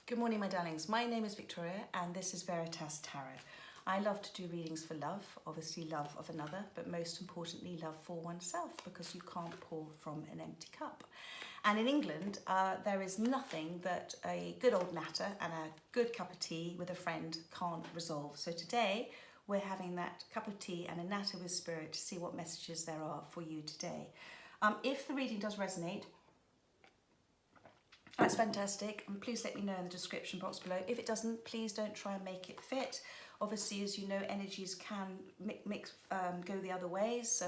Good morning, my darlings. My name is Victoria and this is Veritas Tarot. I love to do readings for love, obviously love of another, but most importantly love for oneself, because you can't pour from an empty cup. And in England, there is nothing that a good old natter and a good cup of tea with a friend can't resolve. So today we're having that cup of tea and a natter with spirit to see what messages there are for you today. If the reading does resonate, that's fantastic, and please let me know in the description box below. If it doesn't, please don't try and make it fit. Obviously, as you know, energies can go the other ways, so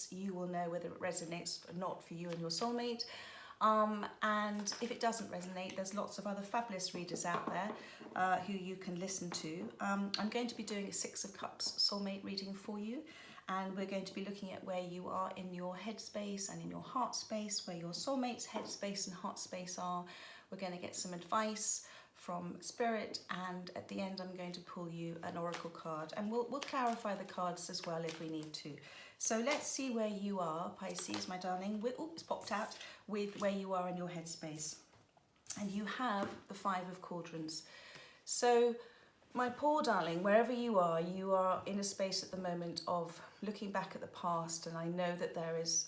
you will know whether it resonates or not for you and your soulmate. And if it doesn't resonate, there's lots of other fabulous readers out there who you can listen to. I'm going to be doing a Six of Cups soulmate reading for you. And we're going to be looking at where you are in your headspace and in your heart space, where your soulmate's headspace and heart space are. We're going to get some advice from spirit, and at the end I'm going to pull you an oracle card, and we'll clarify the cards as well if we need to. So let's see where you are, Pisces, my darling. It's popped out with where you are in your headspace. And you have the Five of Cauldrons. So my poor darling, wherever you are in a space at the moment of looking back at the past, and I know that there is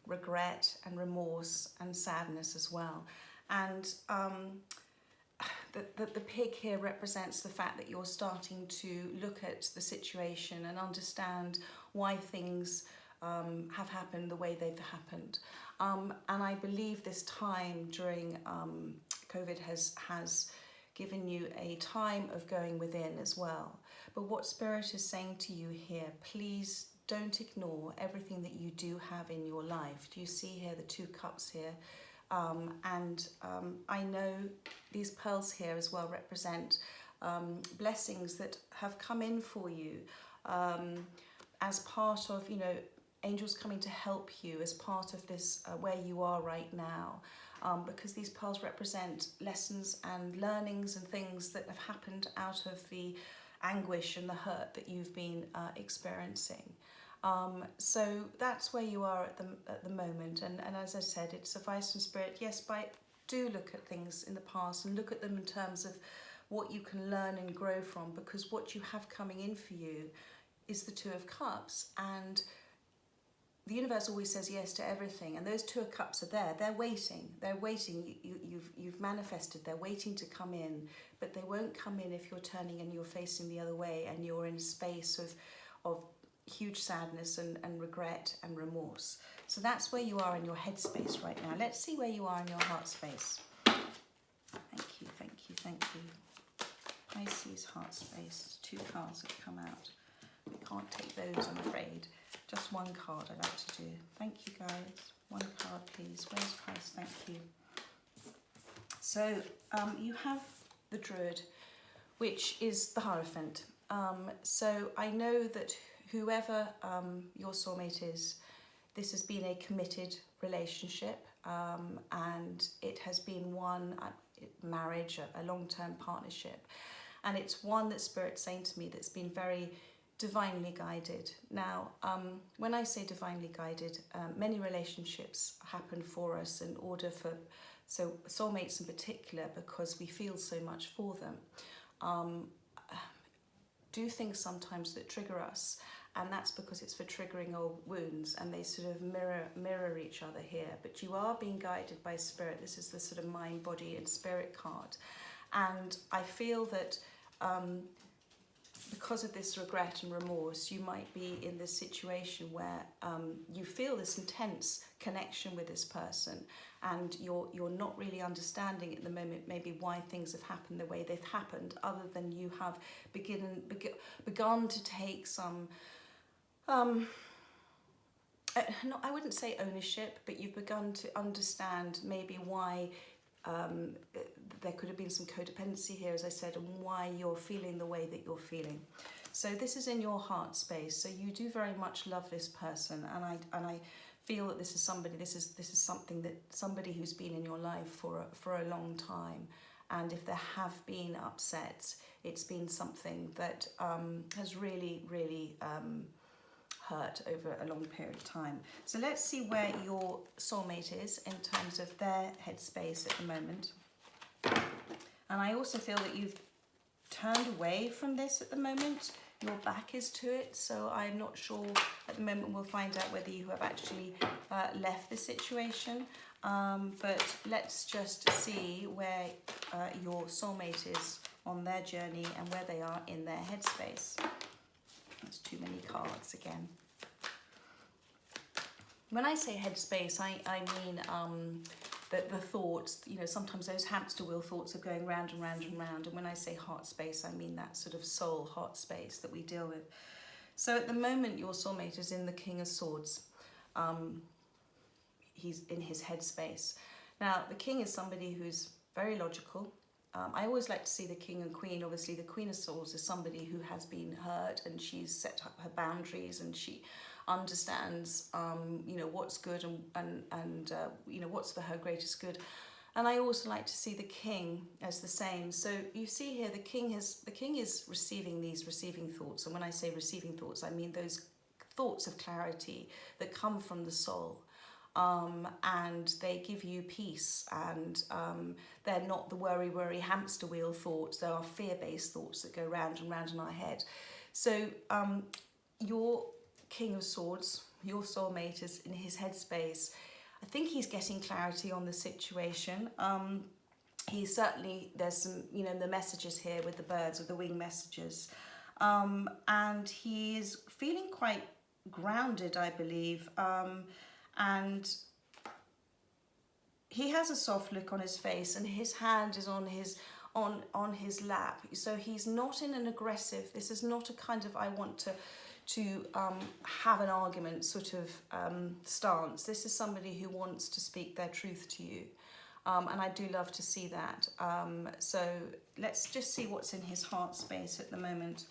regret and remorse and sadness as well. And the pig here represents the fact that you're starting to look at the situation and understand why things have happened the way they've happened. And I believe this time during COVID has given you a time of going within as well. But what Spirit is saying to you here, please don't ignore everything that you do have in your life. Do you see here the Two Cups here? I know these pearls here as well represent blessings that have come in for you as part of, angels coming to help you as part of this where you are right now. Because these pearls represent lessons and learnings and things that have happened out of the anguish and the hurt that you've been experiencing. So that's where you are at the moment. And as I said, it's advice from spirit. Yes, do look at things in the past and look at them in terms of what you can learn and grow from, because what you have coming in for you is the Two of Cups, and the universe always says yes to everything, and those Two of Cups are there. They're waiting. They're waiting. You've manifested. They're waiting to come in, but they won't come in if you're turning and you're facing the other way, and you're in a space of huge sadness and regret and remorse. So that's where you are in your headspace right now. Let's see where you are in your heart space. Thank you, thank you, thank you. Pisces heart space. 2 cards have come out. We can't take those, I'm afraid. Just one card I'd like to do. Thank you, guys. One card, please. Where's Christ? Thank you. So you have the Druid, which is the Hierophant. So I know that whoever your soulmate is, this has been a committed relationship, and it has been one marriage, a long-term partnership. And it's one that Spirit's saying to me that's been very divinely guided. Now, when I say divinely guided, many relationships happen for us in order for, so soulmates in particular, because we feel so much for them, do things sometimes that trigger us, and that's because it's for triggering old wounds, and they sort of mirror each other here. But you are being guided by Spirit. This is the sort of mind, body and spirit card, and I feel that because of this regret and remorse, you might be in this situation where you feel this intense connection with this person, and you're not really understanding at the moment maybe why things have happened the way they've happened, other than you have begun to take some, I wouldn't say ownership, but you've begun to understand maybe why there could have been some codependency here, as I said, and why you're feeling the way that you're feeling. So this is in your heart space. So you do very much love this person, and I feel that this is something that somebody who's been in your life for a long time. And if there have been upsets, it's been something that has really hurt over a long period of time. So let's see where your soulmate is in terms of their headspace at the moment. And I also feel that you've turned away from this at the moment. Your back is to it, so I'm not sure at the moment. We'll find out whether you have actually left the situation. But let's just see where your soulmate is on their journey and where they are in their headspace. That's too many cards again. When I say headspace, I mean the thoughts, you know, sometimes those hamster wheel thoughts are going round and round and round. And when I say heart space, I mean that sort of soul heart space that we deal with. So at the moment, your soulmate is in the King of Swords. He's in his headspace. Now, the King is somebody who's very logical. I always like to see the King and Queen. Obviously, the Queen of Swords is somebody who has been hurt and she's set up her boundaries and she understands, you know, what's good and you know, what's for her greatest good. And I also like to see the King as the same. So you see here, the King is receiving these receiving thoughts. And when I say receiving thoughts, I mean those thoughts of clarity that come from the soul. And they give you peace, and they're not the worry hamster wheel thoughts. They are fear-based thoughts that go round and round in our head. So your King of Swords, your soulmate, is in his headspace. I think he's getting clarity on the situation. He's certainly, there's some, you know, the messages here with the birds, with the wing messages. And he is feeling quite grounded, I believe. And he has a soft look on his face, and his hand is on his lap. So he's not in an aggressive. This is not a kind of I want to have an argument sort of stance. This is somebody who wants to speak their truth to you, and I do love to see that. So let's just see what's in his heart space at the moment.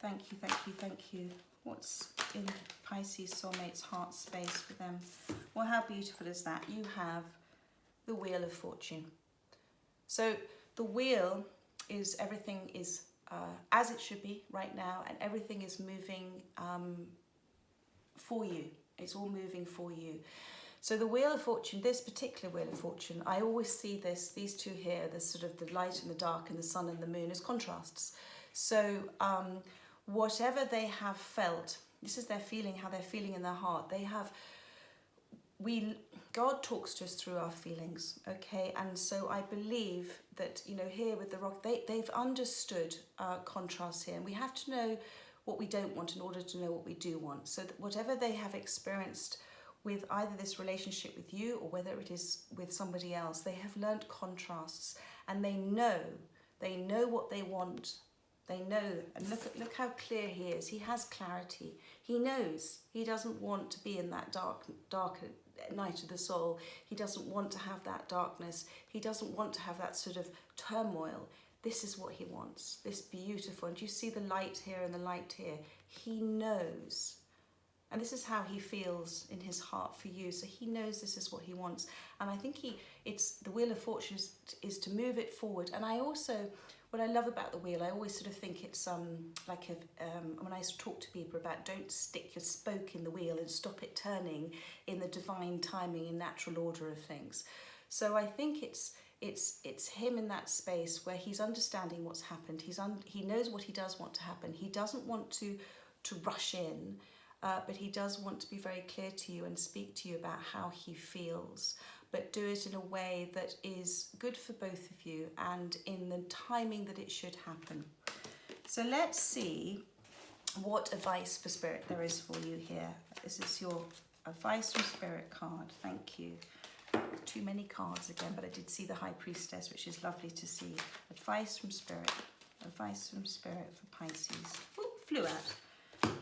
Thank you, thank you, thank you. What's in Pisces soulmate's heart space for them? Well, how beautiful is that? You have the Wheel of Fortune. So the wheel is, everything is as it should be right now, and everything is moving for you. It's all moving for you. So the Wheel of Fortune, this particular Wheel of Fortune, I always see this, these two here, the sort of the light and the dark and the sun and the moon as contrasts. So whatever they have felt, this is their feeling, how they're feeling in their heart. They have, God talks to us through our feelings, okay? And so I believe that, you know, here with the rock, they've understood contrasts here. And we have to know what we don't want in order to know what we do want. So that whatever they have experienced with either this relationship with you or whether it is with somebody else, they have learnt contrasts, and they know what they want. They know, and look how clear he is. He has clarity. He knows he doesn't want to be in that dark night of the soul. He doesn't want to have that darkness. He doesn't want to have that sort of turmoil. This is what he wants, this beautiful. And you see the light here and the light here. He knows. And this is how he feels in his heart for you. So he knows this is what he wants. And I think it's the Wheel of Fortune is to move it forward. And I also, what I love about the wheel, I always sort of think it's like when I talk to people about don't stick your spoke in the wheel and stop it turning in the divine timing and natural order of things. So I think it's him in that space where he's understanding what's happened. He knows what he does want to happen. He doesn't want to rush in, but he does want to be very clear to you and speak to you about how he feels, but do it in a way that is good for both of you and in the timing that it should happen. So let's see what advice for Spirit there is for you here. This is your advice from Spirit card. Thank you. Too many cards again, but I did see the High Priestess, which is lovely to see. Advice from Spirit. Advice from Spirit for Pisces. Ooh, flew out.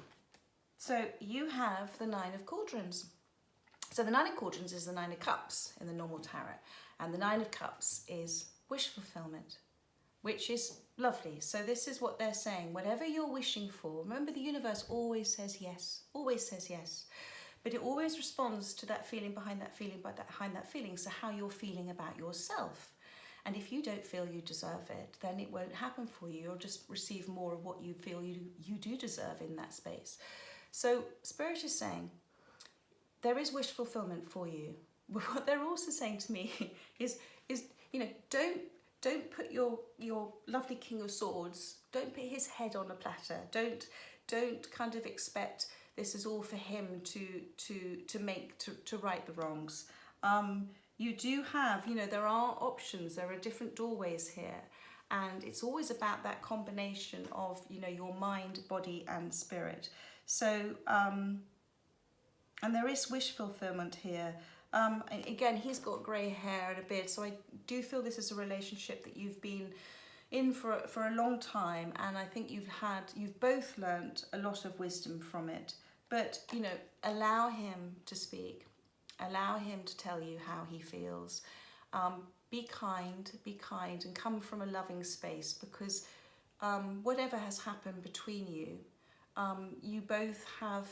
So you have the Nine of Cauldrons. So the Nine of Cauldrons is the Nine of Cups in the normal tarot. And the Nine of Cups is wish fulfillment, which is lovely. So this is what they're saying. Whatever you're wishing for, remember the universe always says yes, always says yes. But it always responds to that feeling behind that feeling, behind that feeling. So how you're feeling about yourself. And if you don't feel you deserve it, then it won't happen for you. You'll just receive more of what you feel you do deserve in that space. So Spirit is saying, there is wish fulfillment for you. what they're also saying to me is you know, don't put your lovely King of Swords, don't put his head on a platter. Don't kind of expect this is all for him to right the wrongs. You do have, you know, there are options, there are different doorways here, and it's always about that combination of, you know, your mind, body and spirit. So and there is wish fulfillment here. Again, he's got grey hair and a beard, so I do feel this is a relationship that you've been in for a long time, and I think you've both learnt a lot of wisdom from it. But, you know, allow him to speak, allow him to tell you how he feels. Be kind, and come from a loving space, because whatever has happened between you, you both have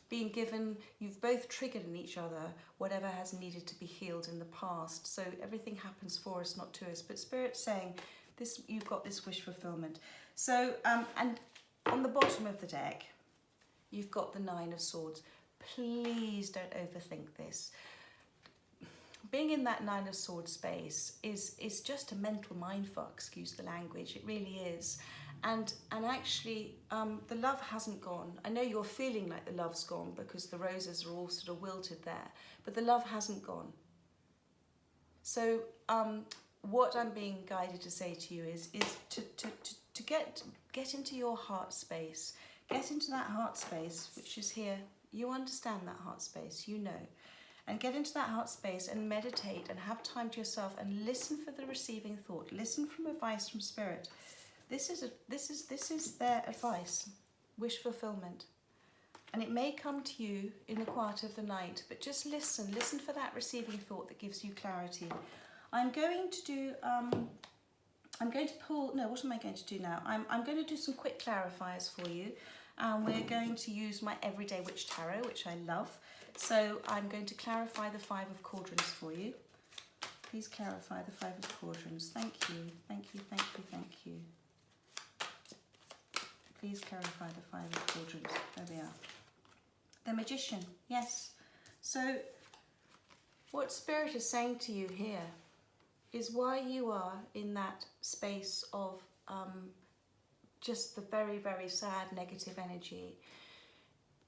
been given, you've both triggered in each other whatever has needed to be healed in the past. So everything happens for us, not to us. But Spirit's saying this, you've got this wish fulfillment. So and on the bottom of the deck, you've got the Nine of Swords. Please don't overthink this. Being in that Nine of Swords space is just a mental mindfuck, excuse the language, it really is. And actually, the love hasn't gone. I know you're feeling like the love's gone because the roses are all sort of wilted there, but the love hasn't gone. So what I'm being guided to say to you is to get into your heart space. Get into that heart space, which is here. You understand that heart space, you know. And get into that heart space and meditate and have time to yourself and listen for the receiving thought. Listen from advice from Spirit. This is their advice, wish fulfillment. And it may come to you in the quiet of the night, but just listen for that receiving thought that gives you clarity. I'm going to do, I'm going to pull, no, what am I going to do now? I'm going to do some quick clarifiers for you. We're going to use my Everyday Witch Tarot, which I love. So I'm going to clarify the Five of Cauldrons for you. Please clarify the Five of Cauldrons. Thank you, thank you, thank you, thank you. Please clarify the Five of Cauldrons. There we are. The Magician, yes. So what Spirit is saying to you here is why you are in that space of just the very, very sad negative energy.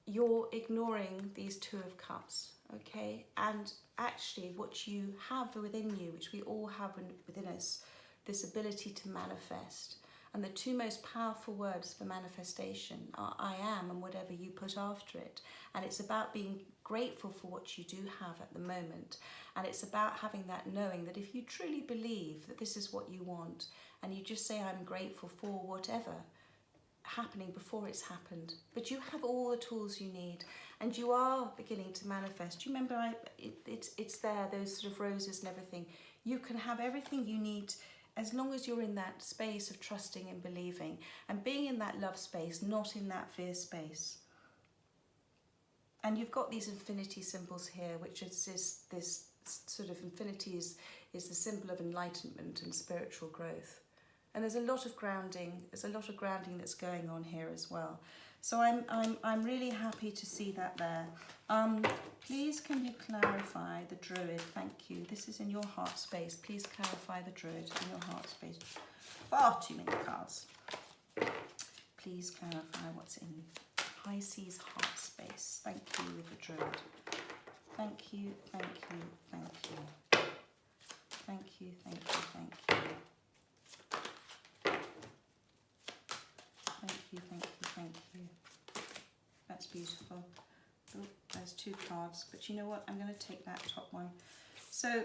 You're ignoring these Two of Cups, okay? And actually what you have within you, which we all have within us, this ability to manifest. And the two most powerful words for manifestation are I am and whatever you put after it. And it's about being grateful for what you do have at the moment. And it's about having that knowing that if you truly believe that this is what you want, and you just say I'm grateful for whatever happening before it's happened, but you have all the tools you need and you are beginning to manifest. Do you remember it's there, those sort of roses and everything. You can have everything you need as long as you're in that space of trusting and believing and being in that love space, not in that fear space. And you've got these infinity symbols here, which is this sort of infinity is the symbol of enlightenment and spiritual growth. And there's a lot of grounding. There's a lot of grounding that's going on here as well. So I'm really happy to see that there. Please can you clarify the Druid? Thank you. This is in your heart space. Please clarify the Druid in your heart space. Far too many cards. Please clarify what's in Pisces heart space. Thank you with the Druid. Thank you, thank you, thank you. Thank you, thank you, thank you. Thank you, thank you, thank you. That's beautiful. Oh, there's two cards, but you know what? I'm going to take that top one. So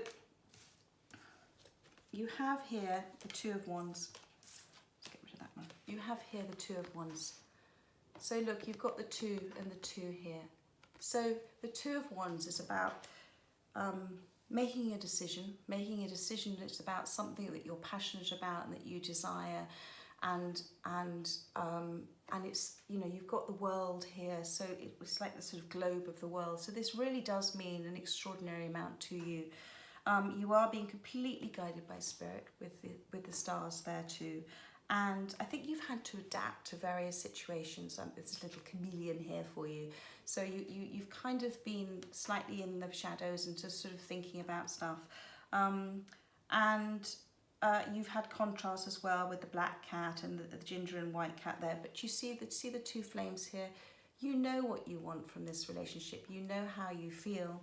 you have here the Two of Wands. Let's get rid of that one. You have here the Two of Wands. So look, you've got the two and the two here. So the Two of Wands is about making a decision that's about something that you're passionate about and that you desire. And it's, you know, you've got the world here, so it's like the sort of globe of the world. So this really does mean an extraordinary amount to you. You are being completely guided by Spirit with the stars there too, And I think you've had to adapt to various situations. There's a little chameleon here for you. So you've kind of been slightly in the shadows and just sort of thinking about stuff. You've had contrast as well with the black cat and the ginger and white cat there. But you see the two flames here. You know what you want from this relationship. You know how you feel.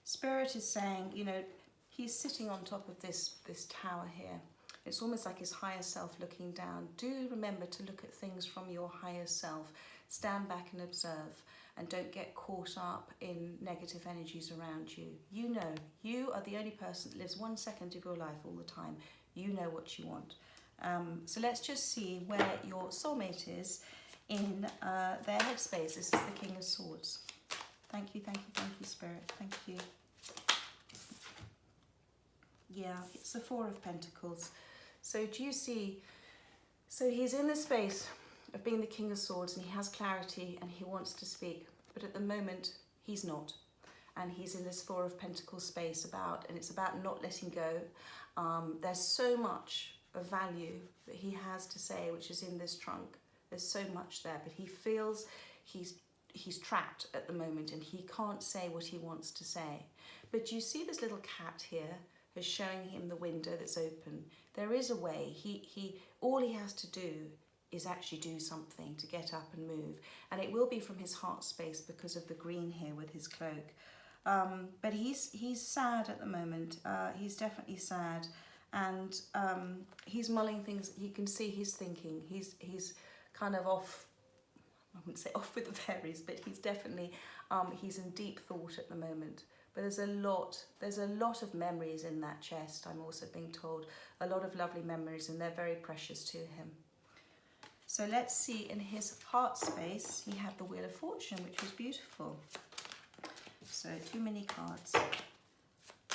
Spirit is saying, you know, he's sitting on top of this tower here. It's almost like his higher self looking down. Do remember to look at things from your higher self. Stand back and observe, and don't get caught up in negative energies around you. You know, you are the only person that lives 1 second of your life all the time. You know what you want. So let's just see where your soulmate is in their headspace. This is the King of Swords. Thank you, Spirit. Thank you. Yeah, it's the Four of Pentacles. So do you see, so he's in the space of being the King of Swords, and he has clarity and he wants to speak, but at the moment he's not. And he's in this Four of Pentacles space and it's about not letting go. There's so much of value that he has to say, which is in this trunk. There's so much there, but he feels he's trapped at the moment and he can't say what he wants to say. But you see this little cat here is showing him the window that's open. There is a way. All he has to do is actually do something to get up and move. And it will be from his heart space because of the green here with his cloak. But he's sad at the moment. He's definitely sad. And he's mulling things. You can see he's thinking. He's kind of off, I wouldn't say off with the fairies, but he's definitely, he's in deep thought at the moment. But there's a lot of memories in that chest, I'm also being told. A lot of lovely memories, and they're very precious to him. So let's see, in his heart space, he had the Wheel of Fortune, which was beautiful. So too many cards.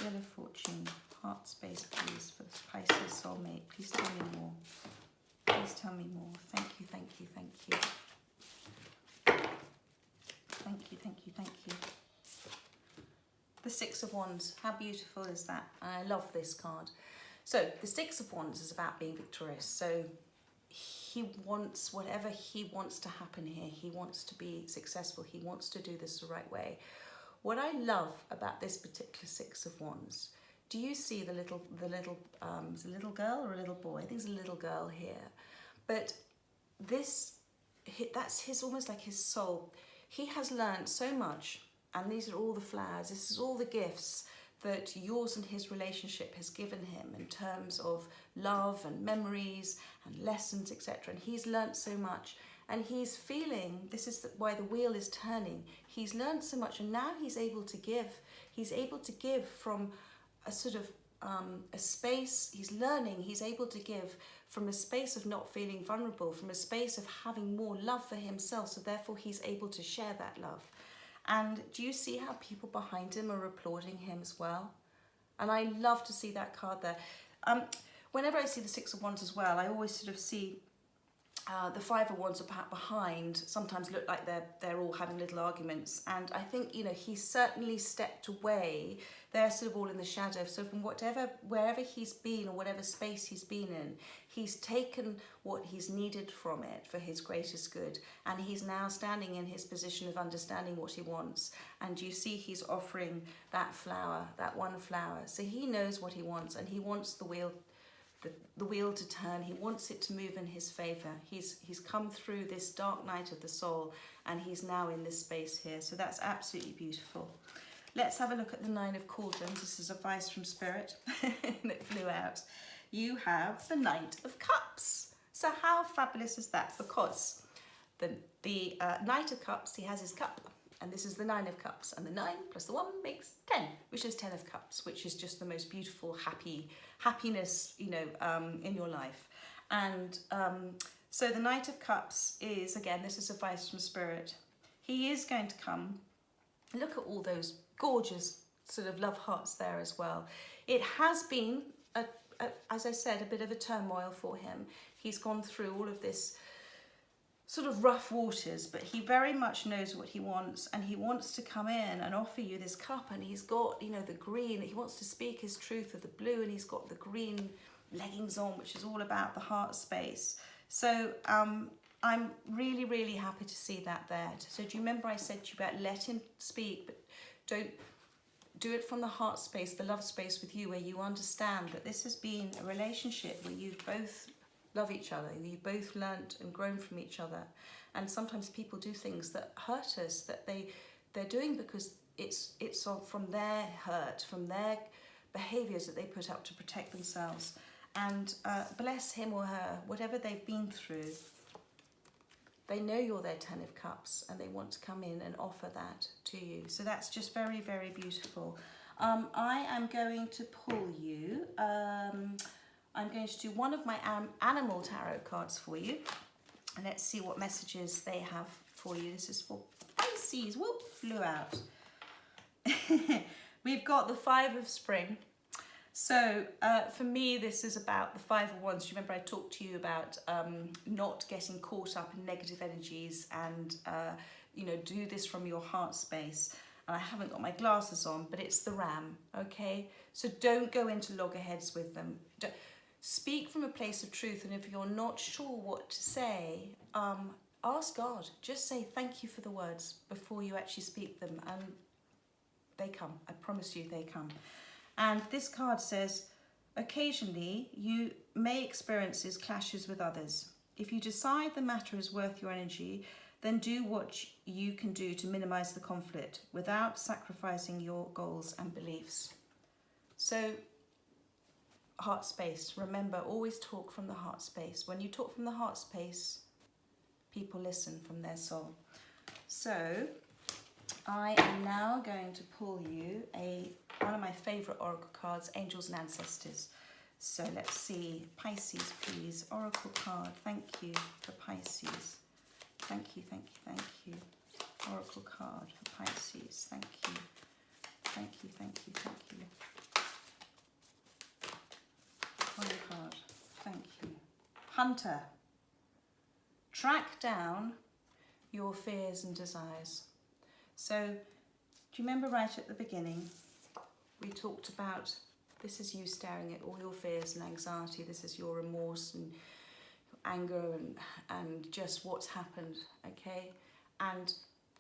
Wheel of Fortune, heart space, please, for the Pisces soulmate. Please tell me more. Please tell me more. Thank you, thank you, thank you. Thank you, thank you, thank you. The Six of Wands, how beautiful is that? I love this card. So the Six of Wands is about being victorious. So he wants whatever he wants to happen here. He wants to be successful. He wants to do this the right way. What I love about this particular Six of Wands, do you see the little is it a little girl or a little boy? I think it's a little girl here. But that's his, almost like his soul. He has learned so much. And these are all the flowers, this is all the gifts that yours and his relationship has given him in terms of love and memories and lessons, etc. And he's learnt so much, and he's feeling, this is why the wheel is turning. He's learnt so much, and now he's able to give. He's able to give from a sort of a space, he's learning, he's able to give from a space of not feeling vulnerable, from a space of having more love for himself, so therefore he's able to share that love. And do you see how people behind him are applauding him as well? And I love to see that card there. Whenever I see the Six of Wands as well, I always sort of see the Five of Wands are behind, sometimes look like they're all having little arguments. And I think, you know, he's certainly stepped away. They're sort of all in the shadow. So from wherever he's been or whatever space he's been in, he's taken what he's needed from it for his greatest good. And he's now standing in his position of understanding what he wants. And you see he's offering that flower, that one flower. So he knows what he wants, and he wants the wheel to turn. He wants it to move in his favor. He's come through this dark night of the soul, and he's now in this space here. So that's absolutely beautiful. Let's have a look at the Nine of Cauldrons. This is advice from Spirit that flew out. You have the Knight of Cups. So how fabulous is that? Because the Knight of Cups, he has his cup, and this is the Nine of Cups, and the 9 plus the 1 makes 10, which is 10 of Cups, which is just the most beautiful happiness, you know, in your life. And so the Knight of Cups is, again, this is advice from Spirit. He is going to come. Look at all those gorgeous sort of love hearts there as well. It has been, as I said, a bit of a turmoil for him. He's gone through all of this sort of rough waters, but he very much knows what he wants, and he wants to come in and offer you this cup. And he's got, you know, the green, he wants to speak his truth of the blue, and he's got the green leggings on, which is all about the heart space. So I'm really, really happy to see that there. So do you remember I said to you about let him speak, but don't do it from the heart space, the love space with you, where you understand that this has been a relationship where you both love each other, you both learnt and grown from each other. And sometimes people do things that hurt us, that they're doing because it's from their hurt, from their behaviours that they put up to protect themselves. And bless him or her, whatever they've been through, they know you're their 10 of Cups, and they want to come in and offer that to you. So that's just very, very beautiful. I am going to pull you. I'm going to do one of my animal tarot cards for you. And let's see what messages they have for you. This is for Pisces. Whoop, flew out. We've got the 5 of Spring. So for me, this is about the 5 of Wands. Do you remember I talked to you about not getting caught up in negative energies and, you know, do this from your heart space. And I haven't got my glasses on, but it's the Ram, okay? So don't go into loggerheads with them. Speak from a place of truth, and if you're not sure what to say, ask God. Just say thank you for the words before you actually speak them, and they come. I promise you they come. And this card says, occasionally you may experience clashes with others. If you decide the matter is worth your energy, then do what you can do to minimize the conflict without sacrificing your goals and beliefs. So, heart space. Remember, always talk from the heart space. When you talk from the heart space, people listen from their soul. So I am now going to pull you one of my favourite oracle cards, Angels and Ancestors. So let's see, Pisces, please. Oracle card. Thank you for Pisces. Thank you, thank you, thank you. Oracle card for Pisces. Thank you. Thank you, thank you, thank you. One card. Thank you. Hunter. Track down your fears and desires. So, do you remember right at the beginning, we talked about this is you staring at all your fears and anxiety. This is your remorse and anger and just what's happened, okay? And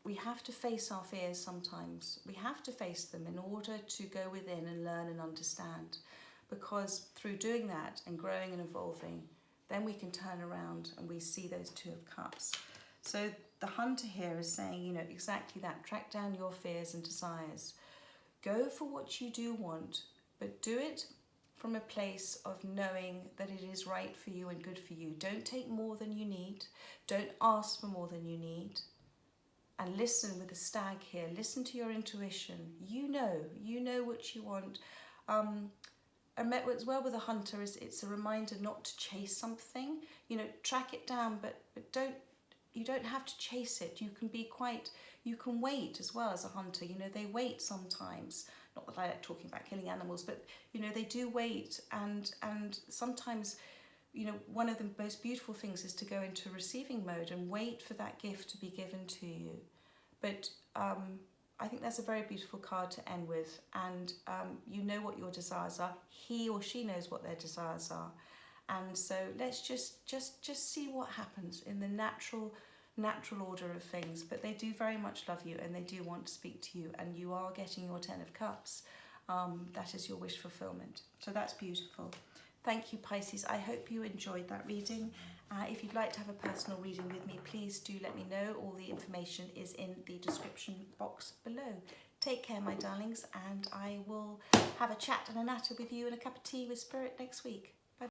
we have to face our fears sometimes. We have to face them in order to go within and learn and understand. Because through doing that and growing and evolving, then we can turn around and we see those 2 of Cups. So the Hunter here is saying, you know, exactly that. Track down your fears and desires. Go for what you do want, but do it from a place of knowing that it is right for you and good for you. Don't take more than you need. Don't ask for more than you need. And listen with the Stag here. Listen to your intuition. You know what you want. And as well with a Hunter is it's a reminder not to chase something. You know, track it down, but you don't have to chase it. You can wait as well as a Hunter. You know, they wait sometimes. Not that I like talking about killing animals, but you know, they do wait, and sometimes, you know, one of the most beautiful things is to go into receiving mode and wait for that gift to be given to you. But I think that's a very beautiful card to end with, and you know what your desires are. He or she knows what their desires are, and so let's just see what happens in the natural order of things. But they do very much love you, and they do want to speak to you, and you are getting your 10 of Cups. That is your wish fulfillment. So that's beautiful. Thank you, Pisces. I hope you enjoyed that reading. If you'd like to have a personal reading with me, please do let me know. All the information is in the description box below. Take care, my darlings, and I will have a chat and a natter with you and a cup of tea with Spirit next week.